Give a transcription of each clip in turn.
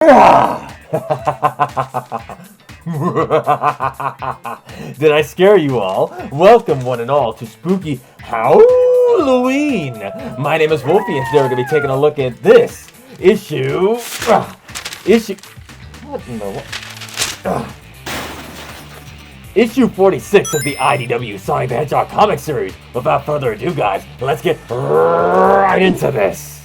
Did I scare you all? Welcome one and all to Spooky Halloween! My name is Wolfie and today we're going to be taking a look at this issue... What in the... Issue 46 of the IDW Sonic the Hedgehog comic series. Without further ado, guys, let's get right into this!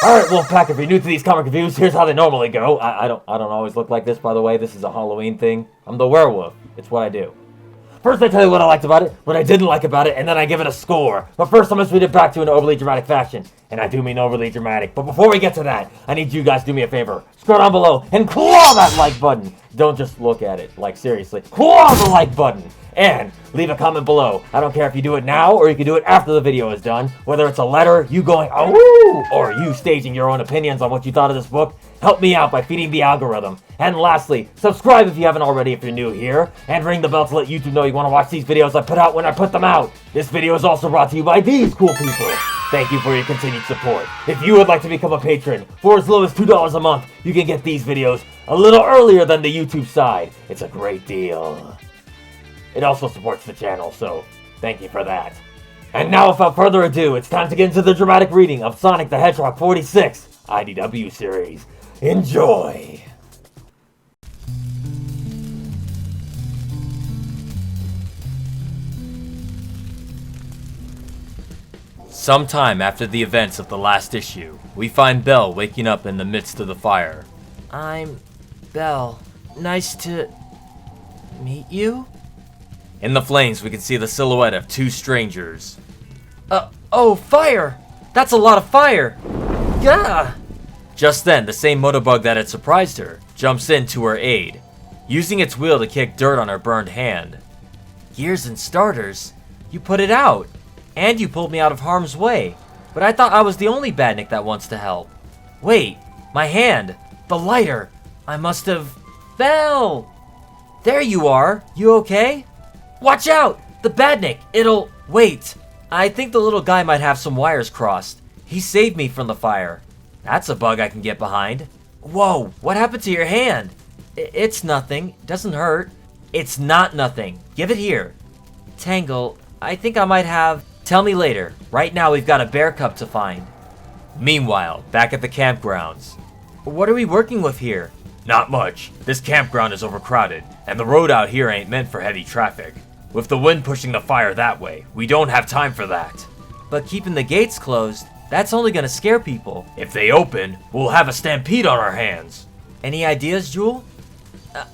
Alright, Wolfpack, if you're new to these comic reviews, here's how they normally go. I don't always look like this, by the way. This is a Halloween thing. I'm the werewolf. It's what I do. First, I tell you what I liked about it, what I didn't like about it, and then I give it a score. But first, I'm going to read it back to you in an overly dramatic fashion. And I do mean overly dramatic. But before we get to that, I need you guys to do me a favor. Scroll down below and claw that like button. Don't just look at it. Like, seriously. Claw the like button. And leave a comment below. I don't care if you do it now or you can do it after the video is done. Whether it's a letter, you going, oh, or you staging your own opinions on what you thought of this book. Help me out by feeding the algorithm. And lastly, subscribe if you haven't already if you're new here. And ring the bell to let YouTube know you want to watch these videos I put out when I put them out. This video is also brought to you by these cool people. Thank you for your continued support. If you would like to become a patron, for as low as $2 a month, you can get these videos a little earlier than the YouTube side. It's a great deal. It also supports the channel, so thank you for that. And now, without further ado, it's time to get into the dramatic reading of Sonic the Hedgehog 46 IDW series. Enjoy! Sometime after the events of the last issue, we find Belle waking up in the midst of the fire. I'm Belle. Nice to meet you? In the flames, we can see the silhouette of two strangers. Oh, fire! That's a lot of fire! Gah! Just then, the same motorbug that had surprised her jumps in to her aid, using its wheel to kick dirt on her burned hand. Gears and starters? You put it out! And you pulled me out of harm's way. But I thought I was the only badnik that wants to help. Wait, my hand! The lighter! I must have... Belle! There you are! You okay? Watch out! The badnik! It'll... Wait! I think the little guy might have some wires crossed. He saved me from the fire. That's a bug I can get behind. Whoa! What happened to your hand? It's nothing. It doesn't hurt. It's not nothing. Give it here. Tangle, I think I might have... Tell me later. Right now we've got a bear cub to find. Meanwhile, back at the campgrounds. What are we working with here? Not much. This campground is overcrowded, and the road out here ain't meant for heavy traffic. With the wind pushing the fire that way, we don't have time for that. But keeping the gates closed, that's only gonna scare people. If they open, we'll have a stampede on our hands. Any ideas, Jewel?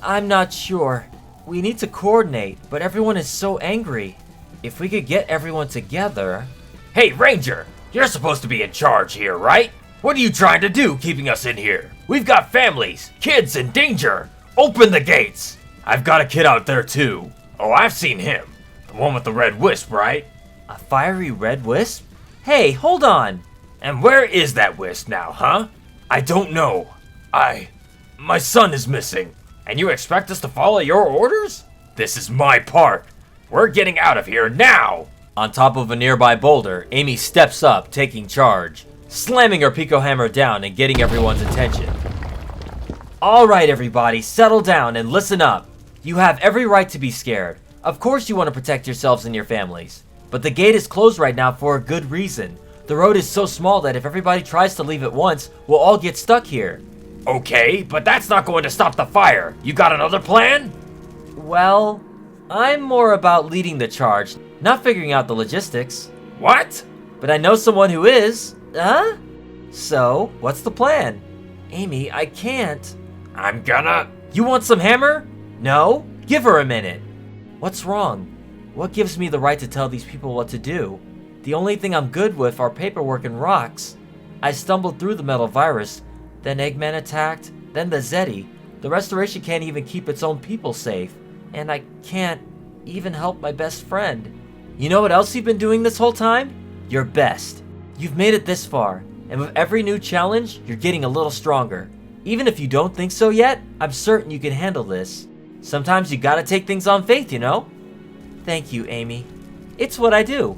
I'm not sure. We need to coordinate, but everyone is so angry. If we could get everyone together... Hey, Ranger! You're supposed to be in charge here, right? What are you trying to do keeping us in here? We've got families, kids in danger. Open the gates. I've got a kid out there too. Oh, I've seen him. The one with the red wisp, right? A fiery red wisp? Hey, hold on. And where is that wisp now, huh? I don't know. My son is missing. And you expect us to follow your orders? This is my park. We're getting out of here now. On top of a nearby boulder, Amy steps up, taking charge, slamming her Pico Hammer down and getting everyone's attention. Alright everybody, settle down and listen up. You have every right to be scared. Of course you want to protect yourselves and your families. But the gate is closed right now for a good reason. The road is so small that if everybody tries to leave at once, we'll all get stuck here. Okay, but that's not going to stop the fire. You got another plan? Well, I'm more about leading the charge, not figuring out the logistics. What? But I know someone who is. Huh? So, what's the plan? Amy, I can't. I'm gonna... You want some hammer? No? Give her a minute. What's wrong? What gives me the right to tell these people what to do? The only thing I'm good with are paperwork and rocks. I stumbled through the metal virus, then Eggman attacked, then the Zeti. The Restoration can't even keep its own people safe. And I can't even help my best friend. You know what else you've been doing this whole time? Your best. You've made it this far, and with every new challenge, you're getting a little stronger. Even if you don't think so yet, I'm certain you can handle this. Sometimes you gotta take things on faith, you know? Thank you, Amy. It's what I do.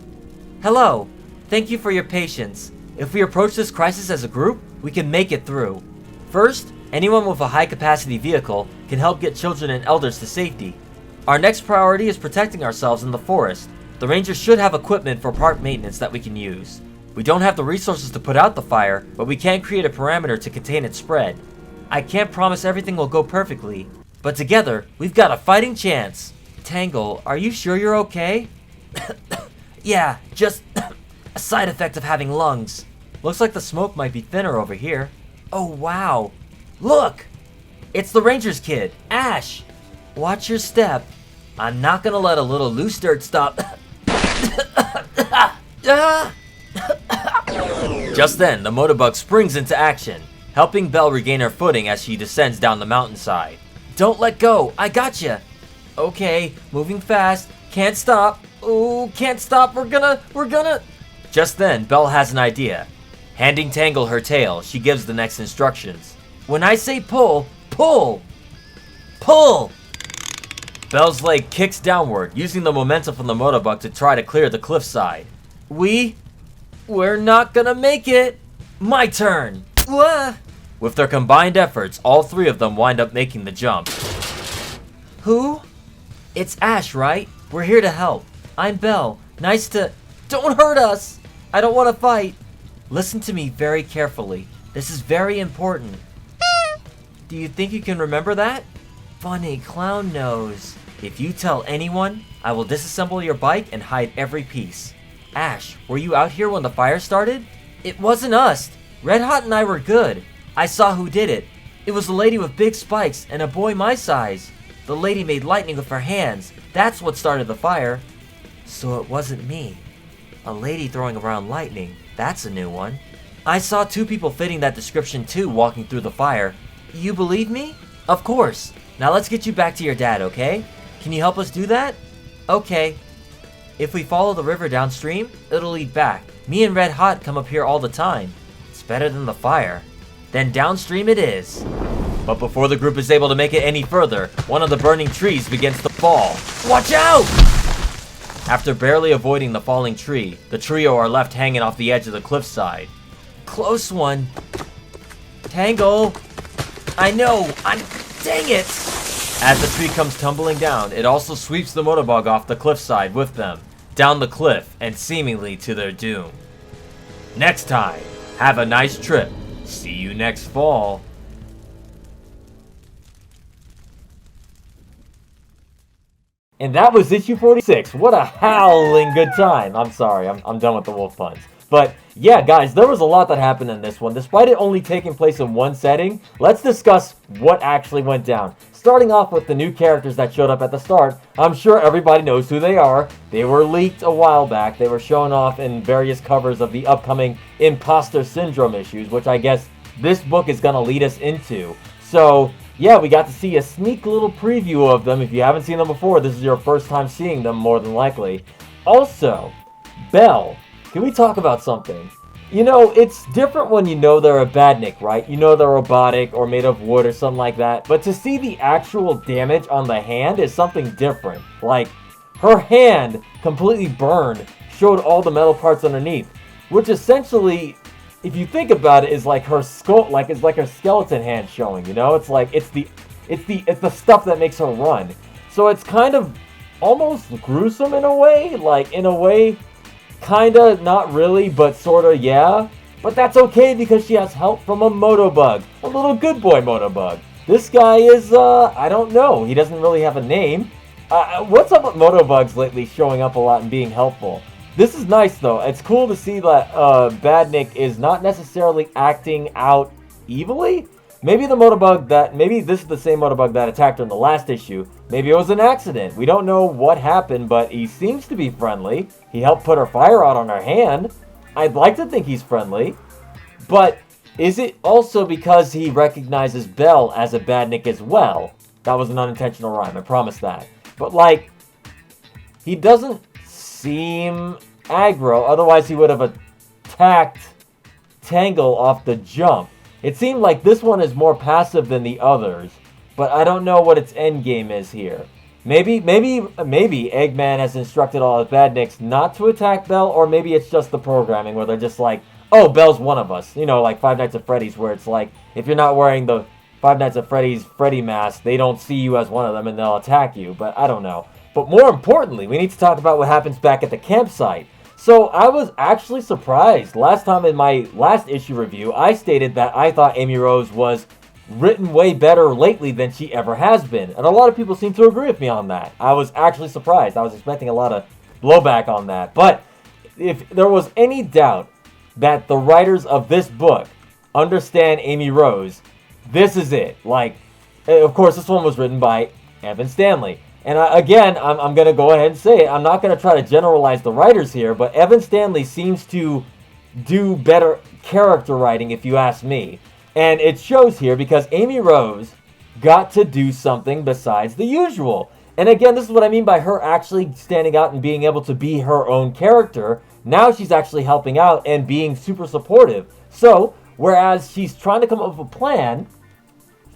Hello. Thank you for your patience. If we approach this crisis as a group, we can make it through. First, anyone with a high-capacity vehicle can help get children and elders to safety. Our next priority is protecting ourselves in the forest. The rangers should have equipment for park maintenance that we can use. We don't have the resources to put out the fire, but we can create a parameter to contain its spread. I can't promise everything will go perfectly, but together, we've got a fighting chance. Tangle, are you sure you're okay? Yeah, just a side effect of having lungs. Looks like the smoke might be thinner over here. Oh wow, look! It's the Rangers kid, Ash! Watch your step. I'm not gonna let a little loose dirt stop. Just then, the motorbug springs into action, helping Belle regain her footing as she descends down the mountainside. Don't let go, I gotcha. Okay, moving fast, can't stop. Ooh, can't stop, we're gonna. Just then, Belle has an idea. Handing Tangle her tail, she gives the next instructions. When I say pull, pull! Pull! Belle's leg kicks downward, using the momentum from the motorbug to try to clear the cliffside. We're not gonna make it! My turn! Wah! With their combined efforts, all three of them wind up making the jump. Who? It's Ash, right? We're here to help. I'm Belle. Nice to... Don't hurt us! I don't want to fight. Listen to me very carefully. This is very important. Do you think you can remember that? Funny clown nose. If you tell anyone, I will disassemble your bike and hide every piece. Ash, were you out here when the fire started? It wasn't us. Red Hot and I were good. I saw who did it. It was a lady with big spikes and a boy my size. The lady made lightning with her hands. That's what started the fire. So it wasn't me. A lady throwing around lightning. That's a new one. I saw two people fitting that description too walking through the fire. You believe me? Of course. Now let's get you back to your dad, okay? Can you help us do that? Okay. If we follow the river downstream, it'll lead back. Me and Red Hot come up here all the time. It's better than the fire. Then downstream it is. But before the group is able to make it any further, one of the burning trees begins to fall. Watch out! After barely avoiding the falling tree, the trio are left hanging off the edge of the cliffside. Close one. Tangle! I know! Dang it! As the tree comes tumbling down, it also sweeps the motorbug off the cliffside with them, down the cliff, and seemingly to their doom. Next time, have a nice trip. See you next fall. And that was issue 46. What a howling good time. I'm sorry, I'm done with the wolf puns. But yeah, guys, there was a lot that happened in this one. Despite it only taking place in one setting, let's discuss what actually went down. Starting off with the new characters that showed up at the start, I'm sure everybody knows who they are. They were leaked a while back. They were shown off in various covers of the upcoming Imposter Syndrome issues, which I guess this book is going to lead us into. So yeah, we got to see a sneak little preview of them. If you haven't seen them before, this is your first time seeing them more than likely. Also, Belle. Can we talk about something? You know, it's different when you know they're a badnik, right? You know they're robotic or made of wood or something like that. But to see the actual damage on the hand is something different. Like, her hand completely burned, showed all the metal parts underneath. Which essentially, if you think about it, is like her skull, it's like her skeleton hand showing, you know? It's like, it's the stuff that makes her run. So it's kind of almost gruesome in a way. Like, in a way, kinda, not really, but sorta, yeah. But that's okay because she has help from a motobug. A little good boy motobug. This guy is, I don't know. He doesn't really have a name. What's up with motobugs lately showing up a lot and being helpful? This is nice, though. It's cool to see that, Badnik is not necessarily acting out evilly. Maybe maybe this is the same motobug that attacked her in the last issue. Maybe it was an accident. We don't know what happened, but he seems to be friendly. He helped put her fire out on her hand. I'd like to think he's friendly. But is it also because he recognizes Belle as a badnik as well? That was an unintentional rhyme, I promise that. But like, he doesn't seem aggro, otherwise he would have attacked Tangle off the jump. It seemed like this one is more passive than the others, but I don't know what its end game is here. Maybe Eggman has instructed all the badniks not to attack Belle, or maybe it's just the programming where they're just like, oh, Belle's one of us. You know, like Five Nights at Freddy's, where it's like, if you're not wearing the Five Nights at Freddy's Freddy mask, they don't see you as one of them and they'll attack you. But I don't know. But more importantly, we need to talk about what happens back at the campsite. So I was actually surprised. Last time in my last issue review, I stated that I thought Amy Rose was written way better lately than she ever has been. And a lot of people seem to agree with me on that. I was actually surprised. I was expecting a lot of blowback on that. But if there was any doubt that the writers of this book understand Amy Rose, this is it. Like, of course, this one was written by Evan Stanley. And I'm going to go ahead and say it. I'm not going to try to generalize the writers here, but Evan Stanley seems to do better character writing, if you ask me. And it shows here because Amy Rose got to do something besides the usual. And again, this is what I mean by her actually standing out and being able to be her own character. Now she's actually helping out and being super supportive. So, whereas she's trying to come up with a plan,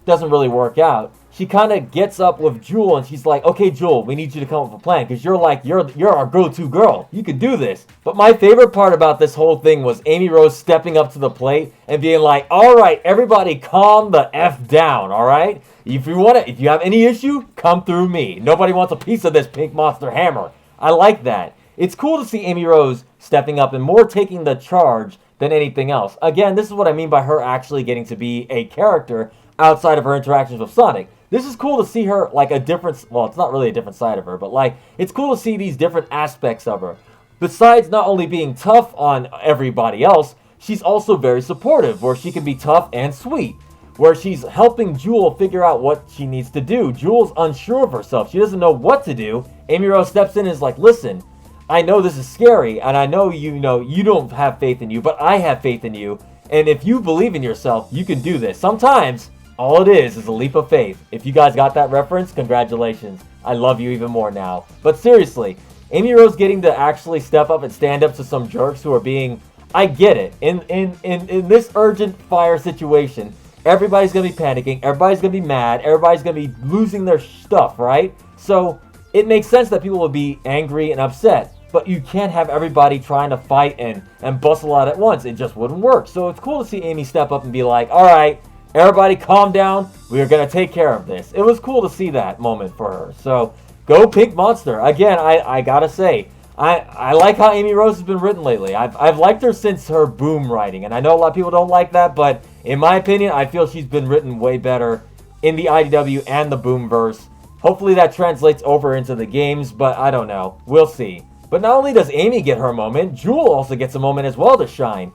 doesn't really work out. She kind of gets up with Jewel and she's like, okay, Jewel, we need you to come up with a plan because you're our go-to girl. You could do this. But my favorite part about this whole thing was Amy Rose stepping up to the plate and being like, all right, everybody calm the F down, all right? If you have any issue, come through me. Nobody wants a piece of this pink monster hammer. I like that. It's cool to see Amy Rose stepping up and more taking the charge than anything else. Again, this is what I mean by her actually getting to be a character outside of her interactions with Sonic. This is cool to see her like a different, well, it's not really a different side of her, but like, it's cool to see these different aspects of her. Besides not only being tough on everybody else, she's also very supportive, where she can be tough and sweet, where she's helping Jewel figure out what she needs to do. Jewel's unsure of herself. She doesn't know what to do. Amy Rose steps in and is like, listen, I know this is scary, and I know you don't have faith in you, but I have faith in you, and if you believe in yourself, you can do this. Sometimes all it is a leap of faith. If you guys got that reference, congratulations. I love you even more now. But seriously, Amy Rose getting to actually step up and stand up to some jerks who are being, I get it. In this urgent fire situation, everybody's going to be panicking, everybody's going to be mad, everybody's going to be losing their stuff, right? So it makes sense that people will be angry and upset. But you can't have everybody trying to fight and bustle out at once. It just wouldn't work. So it's cool to see Amy step up and be like, all right, everybody calm down. We're going to take care of this. It was cool to see that moment for her. So, go Pink Monster. Again, I got to say, I like how Amy Rose has been written lately. I've liked her since her Boom writing. And I know a lot of people don't like that, but in my opinion, I feel she's been written way better in the IDW and the Boomverse. Hopefully that translates over into the games, but I don't know. We'll see. But not only does Amy get her moment, Jewel also gets a moment as well to shine.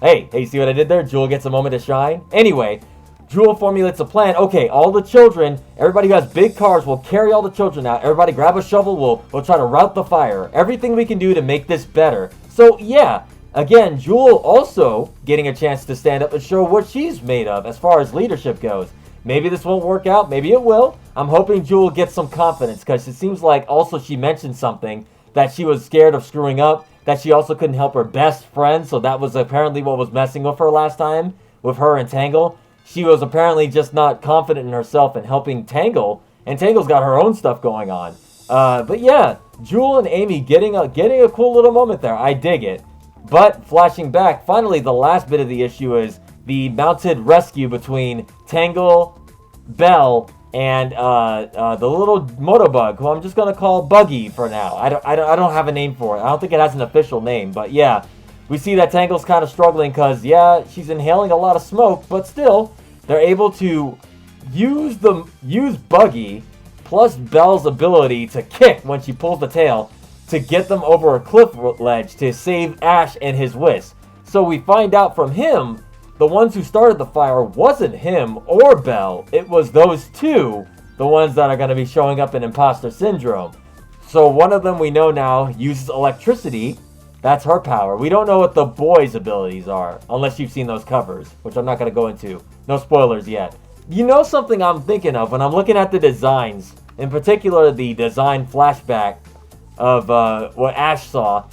Hey, see what I did there? Jewel gets a moment to shine. Anyway, Jewel formulates a plan. Okay, all the children, everybody who has big cars, will carry all the children out. Everybody grab a shovel, we'll try to rout the fire. Everything we can do to make this better. So yeah, again, Jewel also getting a chance to stand up and show what she's made of as far as leadership goes. Maybe this won't work out, maybe it will. I'm hoping Jewel gets some confidence, because it seems like also she mentioned something that she was scared of screwing up, that she also couldn't help her best friend, so that was apparently what was messing with her last time, with her and Tangle. She was apparently just not confident in herself and helping Tangle, and Tangle's got her own stuff going on. But yeah, Jewel and Amy getting a cool little moment there. I dig it. But flashing back, finally the last bit of the issue is the mounted rescue between Tangle, Belle, and the little Motobug, who I'm just gonna call Buggy for now. I don't have a name for it. I don't think it has an official name, but yeah. We see that Tangle's kind of struggling because, yeah, she's inhaling a lot of smoke, but still, they're able to use Buggy plus Belle's ability to kick when she pulls the tail to get them over a cliff ledge to save Ash and his Whisk. So we find out from him, the ones who started the fire wasn't him or Belle. It was those two, the ones that are going to be showing up in Imposter Syndrome. So one of them we know now uses electricity. That's her power. We don't know what the boy's abilities are, unless you've seen those covers, which I'm not going to go into. No spoilers yet. You know something I'm thinking of when I'm looking at the designs, in particular the design flashback of what Ash saw.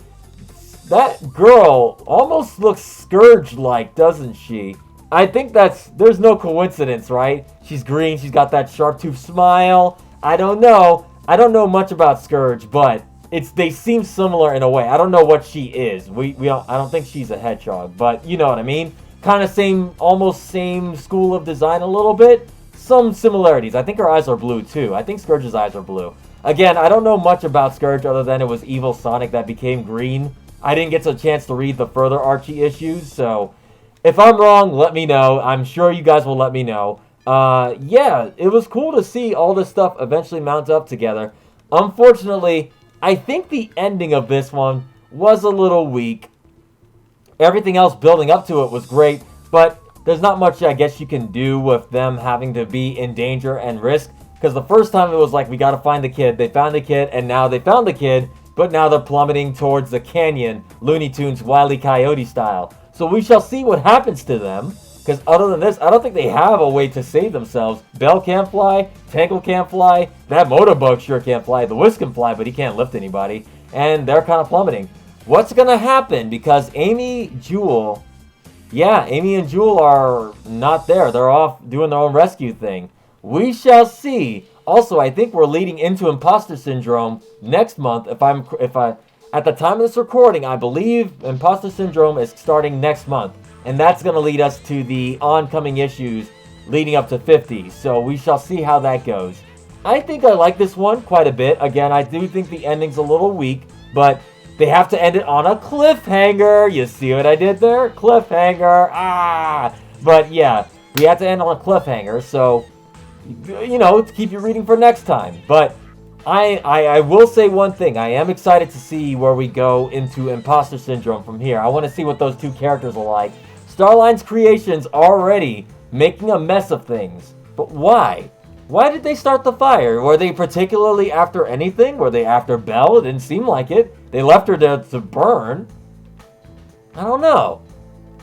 That girl almost looks Scourge-like, doesn't she? I think there's no coincidence, right? She's green, she's got that sharp-toothed smile. I don't know. I don't know much about Scourge, but they seem similar in a way. I don't know what she is. I don't think she's a hedgehog, but you know what I mean. Kind of almost same school of design a little bit. Some similarities. I think her eyes are blue too. I think Scourge's eyes are blue. Again, I don't know much about Scourge other than it was evil Sonic that became green. I didn't get a chance to read the further Archie issues, so if I'm wrong, let me know. I'm sure you guys will let me know. Yeah, it was cool to see all this stuff eventually mount up together. Unfortunately, I think the ending of this one was a little weak. Everything else building up to it was great, but there's not much I guess you can do with them having to be in danger and risk. Because the first time it was like, we gotta find the kid. They found the kid, and now they found the kid, but now they're plummeting towards the canyon, Looney Tunes Wile E. Coyote style. So we shall see what happens to them. Because other than this, I don't think they have a way to save themselves. Belle can't fly, Tangle can't fly, that Motorbug sure can't fly, the Whisk can fly, but he can't lift anybody. And they're kind of plummeting. What's gonna happen? Because Amy and Jewel are not there. They're off doing their own rescue thing. We shall see. Also, I think we're leading into Imposter Syndrome next month. At the time of this recording, I believe Imposter Syndrome is starting next month. And that's going to lead us to the oncoming issues leading up to 50. So we shall see how that goes. I think I like this one quite a bit. Again, I do think the ending's a little weak, but they have to end it on a cliffhanger. You see what I did there? Cliffhanger. But yeah, we have to end on a cliffhanger. So, you know, to keep you reading for next time. But I will say one thing. I am excited to see where we go into Imposter Syndrome from here. I want to see what those two characters are like. Starline's Creations already making a mess of things. But why? Why did they start the fire? Were they particularly after anything? Were they after Belle? It didn't seem like it. They left her to burn. I don't know.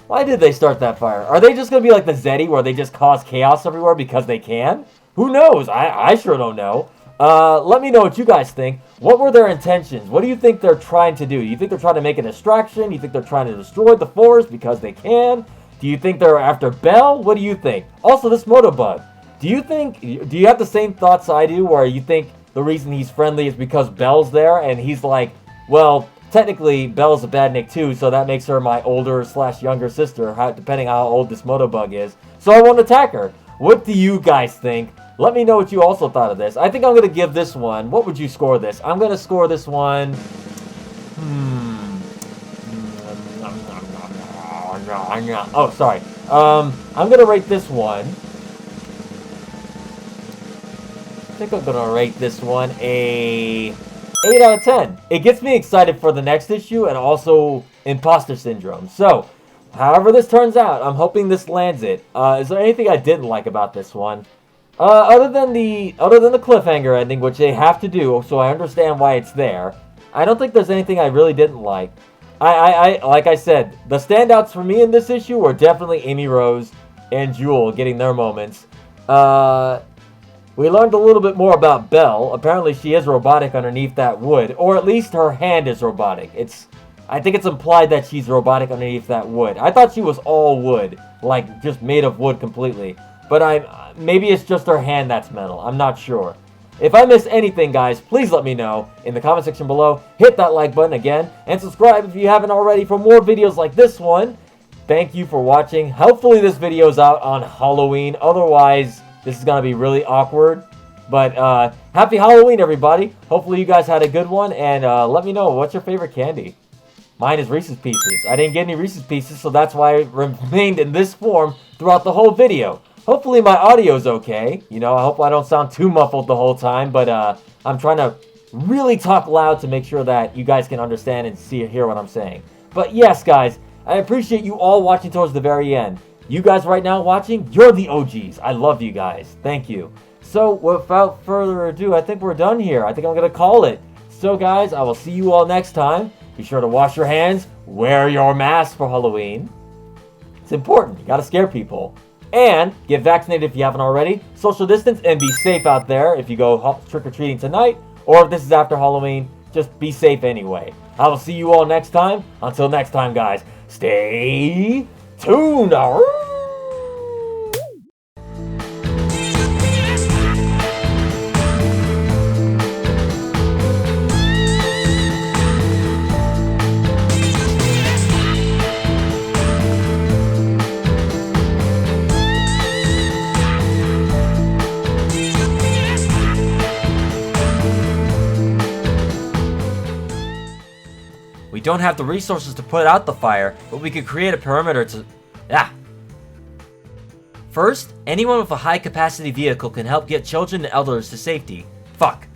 Why did they start that fire? Are they just going to be like the Zeddy where they just cause chaos everywhere because they can? Who knows? I sure don't know. Let me know what you guys think. What were their intentions? What do you think they're trying to do? Do you think they're trying to make a distraction? Do you think they're trying to destroy the forest because they can? Do you think they're after Belle? What do you think? Also, this Motobug. Do you have the same thoughts I do where you think the reason he's friendly is because Belle's there and he's like, well, technically Belle's a badnik too, so that makes her my older/younger sister, depending on how old this Motobug is. So I won't attack her. What do you guys think? Let me know what you also thought of this. I think I'm going to give this one... What would you score this? I'm going to score this one... Oh, sorry. I'm going to rate this one... I think I'm going to rate this one a 8 out of 10. It gets me excited for the next issue and also Imposter Syndrome. So, however this turns out, I'm hoping this lands it. Is there anything I didn't like about this one? Other than the cliffhanger ending, which they have to do, so I understand why it's there. I don't think there's anything I really didn't like. Like I said, the standouts for me in this issue were definitely Amy Rose and Jewel getting their moments. We learned a little bit more about Belle. Apparently she is robotic underneath that wood, or at least her hand is robotic. I think it's implied that she's robotic underneath that wood. I thought she was all wood, like just made of wood completely. But maybe it's just her hand that's metal. I'm not sure. If I missed anything, guys, please let me know in the comment section below. Hit that like button again, and subscribe if you haven't already for more videos like this one. Thank you for watching. Hopefully this video is out on Halloween. Otherwise, this is going to be really awkward. But happy Halloween, everybody. Hopefully you guys had a good one, and let me know, what's your favorite candy? Mine is Reese's Pieces. I didn't get any Reese's Pieces, so that's why it remained in this form throughout the whole video. Hopefully my audio's okay. You know, I hope I don't sound too muffled the whole time, but I'm trying to really talk loud to make sure that you guys can understand and hear what I'm saying. But yes, guys, I appreciate you all watching towards the very end. You guys right now watching, you're the OGs. I love you guys. Thank you. So, without further ado, I think we're done here. I think I'm going to call it. So, guys, I will see you all next time. Be sure to wash your hands, wear your mask for Halloween. It's important. You got to scare people. And get vaccinated if you haven't already. Social distance and be safe out there if you go trick-or-treating tonight. Or if this is after Halloween, just be safe anyway. I will see you all next time. Until next time, guys, stay tuned. don't have the resources to put out the fire, but we could create a perimeter to... First, anyone with a high-capacity vehicle can help get children and elders to safety. Fuck.